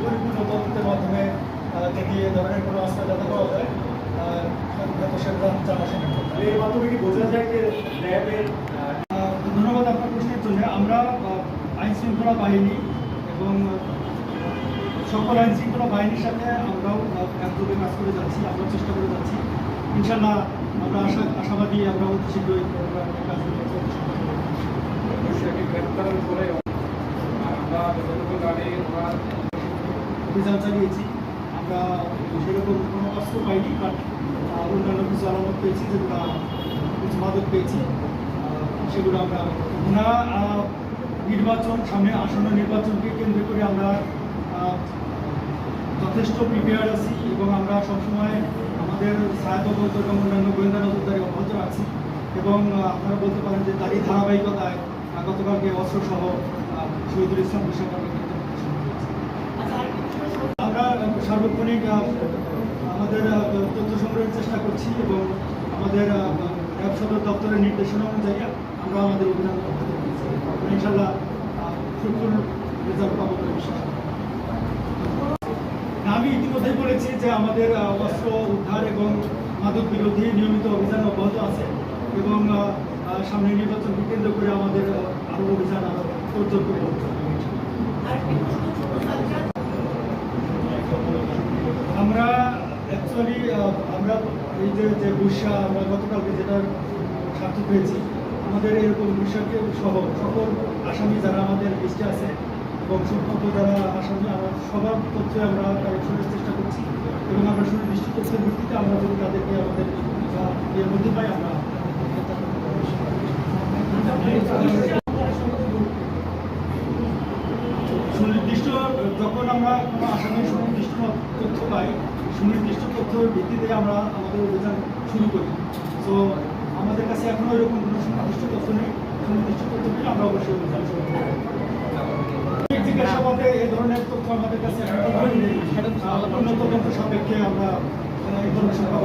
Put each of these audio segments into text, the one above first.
পরিপূর্ণ তদন্তের মাধ্যমে দেখি এ ধরনের কোনো আস্থা যাতে পাওয়া যায় এর মাধ্যমে কি বোঝা যায় যে র্যাবের। ধন্যবাদ আপনার প্রশ্নের জন্য। আমরা আইন শৃঙ্খলা বাহিনী এবং সকল আইন শৃঙ্খলা বাহিনীর সাথে আমরাও একযোগে কাজ করে যাচ্ছি, আমরা চেষ্টা করে যাচ্ছি। ইনশাল্লাহ আমরা আশাবাদী আমরা অতি শীঘ্রই কাজগুলো অভিযান চালিয়েছি। আমরা সেরকম কোনো অস্ত্র পাইনি, বাট অন্যান্য কিছু আলামত পেয়েছি, যেগুলো কিছু মাদক পেয়েছি, সেগুলো আমরা নির্বাচন সামনে আসন্ন নির্বাচনকে কেন্দ্র করে আমরা যথেষ্ট প্রিপেয়ার আছি এবং আমরা সবসময় আমাদের সহায়তা এবং অন্যান্য গোয়েন্দা নজরদারি অব্যাহত রাখছি। এবং আপনারা বলতে পারেন যে তারই ধারাবাহিকতায় গতকালকে অস্ত্রসহ শহীদুল ইসলাম বিষয়টাকে আমরা সার্বক্ষণিক আমাদের তথ্য সংগ্রহের চেষ্টা করছি এবং আমাদের র্যাব সদর দপ্তরের নির্দেশনা অনুযায়ী আমরা আমাদের অভিযান ইনশাল্লাহ ফ্রুটফুল রেজাল্ট পাবো বলে বিশ্বাস। আমি ইতিমধ্যেই বলেছি যে আমাদের অস্ত্র উদ্ধার এবং মাদক বিরোধী নিয়মিত অভিযান অব্যাহত আছে এবং সামনে নির্বাচনকে কেন্দ্র করে আমাদের আরও অভিযান আরও তোড়জোড় করে আমরা অ্যাকচুয়ালি আমরা এই যে বুসা আমরা গতকালকে যেটা সার্থক পেয়েছি, আমাদের এরকম বুসাকে সহ সকল আসামি যারা আমাদের লিস্টে আছে এবং সুতরাং যারা আসামি আমরা সবার তথ্যে আমরা কালেকশনের চেষ্টা করছি এবং আমরা সুনির্দিষ্ট তথ্যের ভিত্তিতে আমরা যদি তাদেরকে আমাদের এর মধ্যে পাই আমরা সুনির্দিষ্ট যখন আমরা কোনো আসামির সুনির্দিষ্ট তথ্য পাই, সুনির্দিষ্ট তথ্যের ভিত্তিতে আমরা আমাদের অভিযান শুরু করি। তো আমাদের কাছে এখনও এরকম কোনো সুনির্দিষ্ট তথ্য নেই। সুনির্দিষ্ট তথ্য পেলে আমরা অবশ্যই অভিযান শুরু করি। জিজ্ঞাসাবাদে এই ধরনের তথ্য আমাদের কাছে অন্য তদন্ত সাপেক্ষে আমরা এই ধরনের সংখ্যা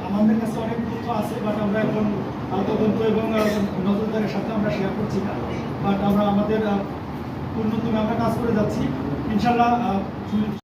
আমাদের কাছে অনেক তথ্য আছে, বাট আমরা এখন তদন্ত এবং নজরদারির সাথে আমরা শেয়ার করছি না। বাট আমরা আমাদের উন্নতমে আমরা কাজ করে যাচ্ছি ইনশাল্লাহ।